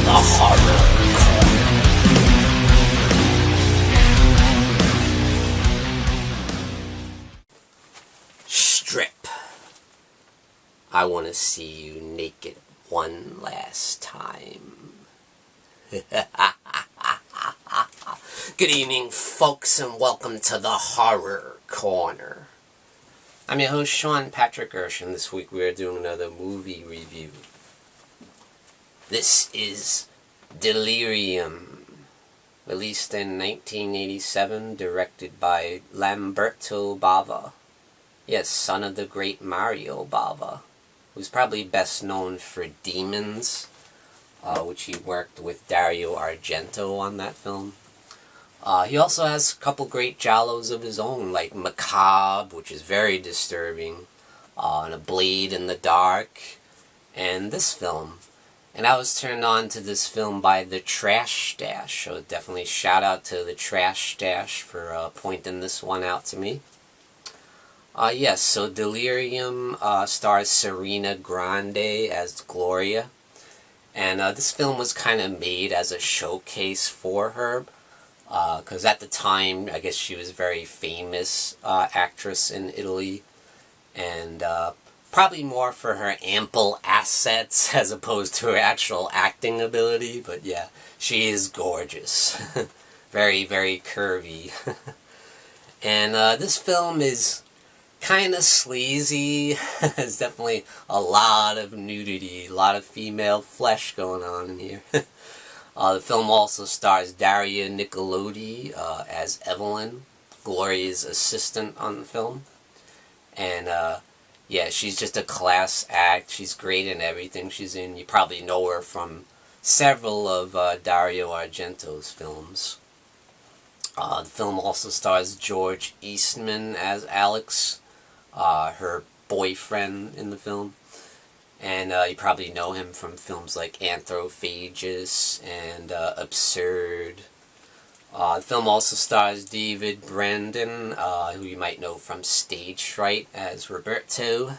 the horror corner. Strip. I want to see you naked one last time. Good evening, folks, and welcome to the Horror Corner. I'm your host, Sean Patrick Gershon. This week we are doing another movie review. This is Delirium, released in 1987, directed by Lamberto Bava. Yes, son of the great Mario Bava, who's probably best known for Demons, which he worked with Dario Argento on that film. He also has a couple great giallos of his own, like Macabre, which is very disturbing, and A Blade in the Dark, and this film. And I was turned on to this film by the Trash Stash, so definitely shout out to the Trash Stash for pointing this one out to me. Yes, so Delirium stars Serena Grande as Gloria, and this film was kind of made as a showcase for her, because at the time, I guess she was a very famous actress in Italy, and probably more for her ample assets as opposed to her actual acting ability, but yeah, she is gorgeous. Very, very curvy. And this film is kind of sleazy. There's definitely a lot of nudity, a lot of female flesh going on in here. The film also stars Daria Nicolodi as Evelyn, Gloria's assistant on the film. And yeah, she's just a class act. She's great in everything she's in. You probably know her from several of Dario Argento's films. The film also stars George Eastman as Alex, her boyfriend in the film. And you probably know him from films like Anthrophagus and Absurd. The film also stars David Brandon, who you might know from Stage Fright as Roberto.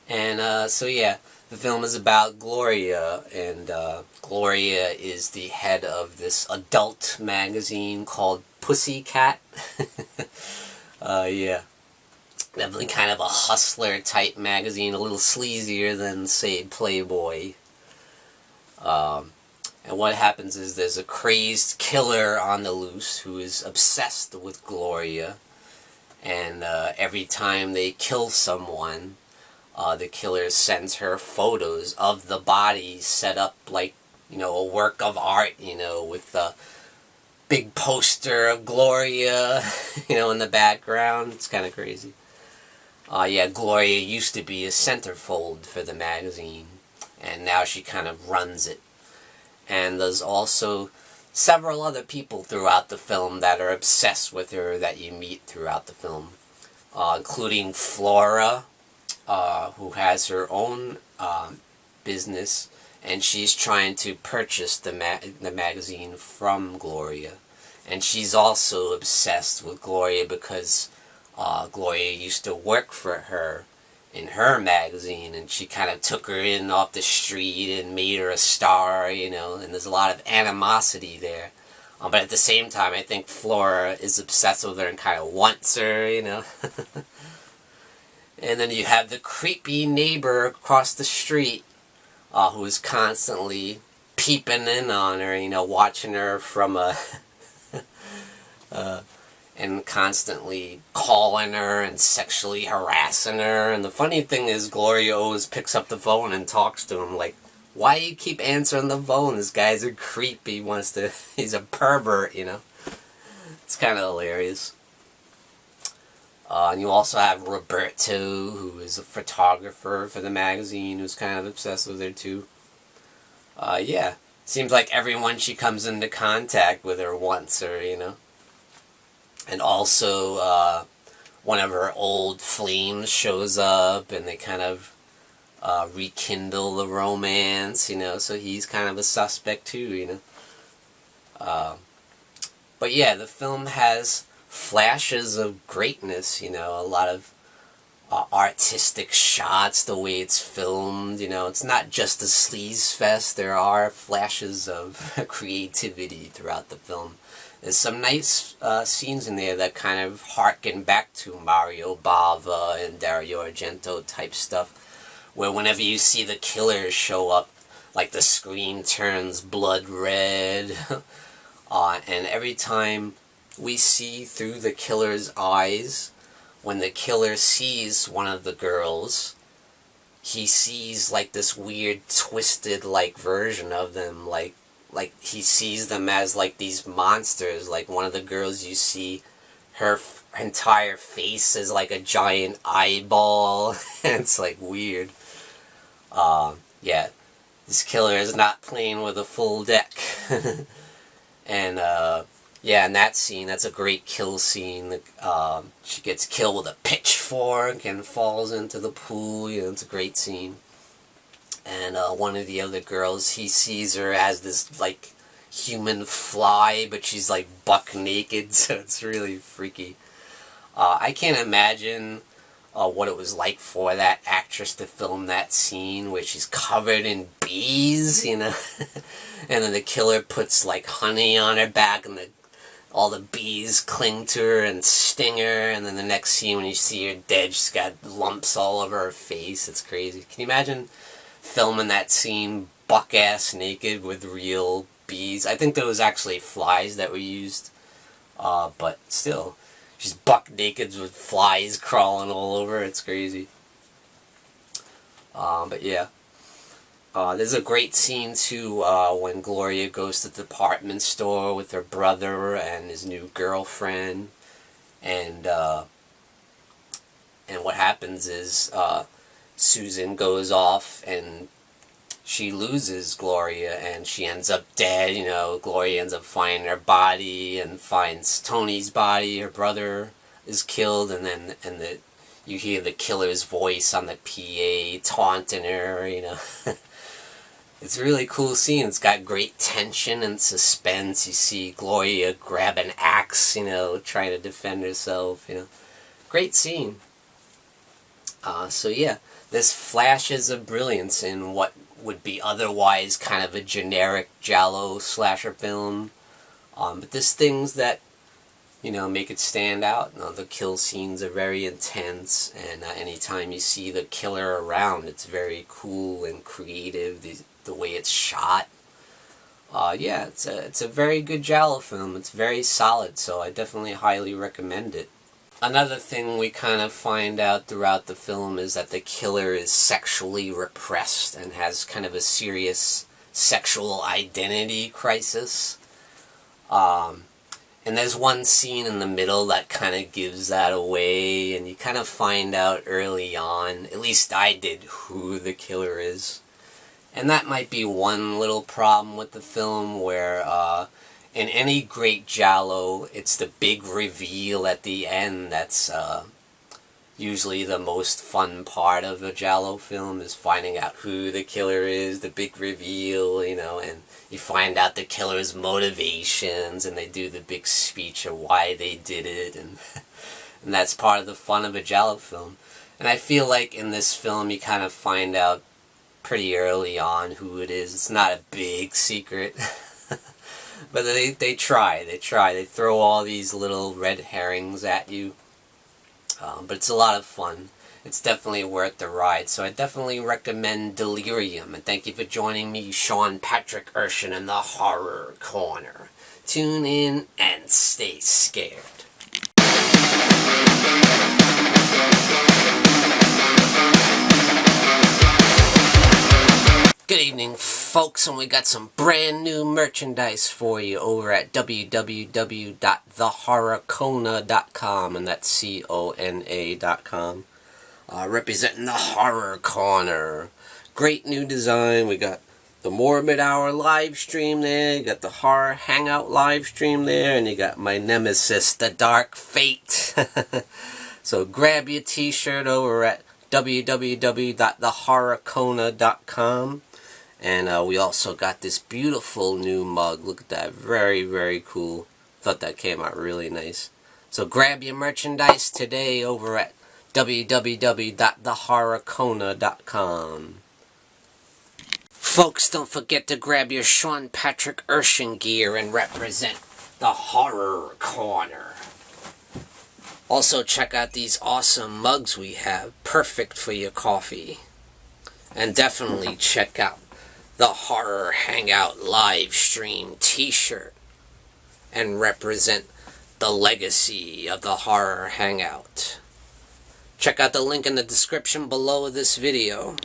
And so yeah, the film is about Gloria, and Gloria is the head of this adult magazine called Pussycat. Yeah. Definitely kind of a hustler type magazine, a little sleazier than, say, Playboy. And what happens is there's a crazed killer on the loose who is obsessed with Gloria. And every time they kill someone, the killer sends her photos of the body set up like, you know, a work of art, you know, with the big poster of Gloria, you know, in the background. It's kind of crazy. Yeah, Gloria used to be a centerfold for the magazine, and now she kind of runs it. And there's also several other people throughout the film that are obsessed with her that you meet throughout the film, including Flora, who has her own business, and she's trying to purchase the magazine from Gloria. And she's also obsessed with Gloria because Gloria used to work for her in her magazine, and she kind of took her in off the street and made her a star, you know, and there's a lot of animosity there. But at the same time, I think Flora is obsessed with her and kind of wants her, you know. And then you have the creepy neighbor across the street who is constantly peeping in on her, you know, watching her from a... and constantly calling her and sexually harassing her. And the funny thing is, Gloria always picks up the phone and talks to him, like, why do you keep answering the phone? This guy's a creep. He's a pervert, you know. It's kind of hilarious. And you also have Roberto, who is a photographer for the magazine, who's kind of obsessed with her, too. Yeah. Seems like everyone she comes into contact with her wants her, you know. And also, one of her old flames shows up, and they kind of rekindle the romance, you know, so he's kind of a suspect too, you know. But yeah, the film has flashes of greatness, you know, a lot of artistic shots, the way it's filmed. You know, it's not just a sleaze fest. There are flashes of creativity throughout the film. There's some nice scenes in there that kind of harken back to Mario Bava and Dario Argento type stuff, where whenever you see the killers show up, like the screen turns blood red, and every time we see through the killer's eyes, when the killer sees one of the girls, he sees like this weird twisted like version of them, like he sees them as like these monsters. Like one of the girls, you see her entire face is like a giant eyeball. And it's like weird. Yeah, this killer is not playing with a full deck. And yeah, in that scene, that's a great kill scene. She gets killed with a pitchfork and falls into the pool. You know, it's a great scene. And one of the other girls, he sees her as this like human fly, but she's like buck naked, so it's really freaky. I can't imagine what it was like for that actress to film that scene where she's covered in bees, you know, and then the killer puts like honey on her back, and all the bees cling to her and sting her, and then the next scene when you see her dead, she's got lumps all over her face. It's crazy. Can you imagine filming that scene buck-ass naked with real bees? I think there was actually flies that were used, but still, she's buck naked with flies crawling all over. It's crazy. But yeah, there's a great scene too when Gloria goes to the department store with her brother and his new girlfriend, and what happens is Susan goes off and she loses Gloria, and she ends up dead. You know, Gloria ends up finding her body and finds Tony's body. Her brother is killed, and then you hear the killer's voice on the PA taunting her. You know, it's a really cool scene. It's got great tension and suspense. You see Gloria grab an axe, you know, trying to defend herself. You know, great scene. So yeah, there's flashes of brilliance in what would be otherwise kind of a generic giallo slasher film. But there's things that, you know, make it stand out. You know, the kill scenes are very intense, and anytime you see the killer around, it's very cool and creative. The way it's shot. Yeah, it's a very good giallo film. It's very solid, so I definitely highly recommend it. Another thing we kind of find out throughout the film is that the killer is sexually repressed and has kind of a serious sexual identity crisis. And there's one scene in the middle that kind of gives that away, and you kind of find out early on, at least I did, who the killer is. And that might be one little problem with the film, where in any great giallo, it's the big reveal at the end that's usually the most fun part of a giallo film, is finding out who the killer is, the big reveal, you know, and you find out the killer's motivations, and they do the big speech of why they did it, and that's part of the fun of a giallo film. And I feel like in this film you kind of find out pretty early on who it is. It's not a big secret. But they try. They throw all these little red herrings at you. But it's a lot of fun. It's definitely worth the ride. So I definitely recommend Delirium. And thank you for joining me, Sean Patrick Urshan, in the Horror Corner. Tune in and stay scared. Good evening, folks, and we got some brand new merchandise for you over at www.thehorrorcona.com, and that's CONA.com. Representing the Horror Corner. Great new design. We got the Morbid Hour live stream there, you got the Horror Hangout live stream there, and you got my nemesis, the Dark Fate. So grab your t-shirt over at www.thehorrorcona.com. And we also got this beautiful new mug. Look at that. Very, very cool. Thought that came out really nice. So grab your merchandise today over at www.thehorrorkona.com. Folks, don't forget to grab your Sean Patrick Urshan gear and represent the Horror Corner. Also, check out these awesome mugs we have, perfect for your coffee. And definitely check out the Horror Hangout live stream t-shirt and represent the legacy of the Horror Hangout. Check out the link in the description below this video.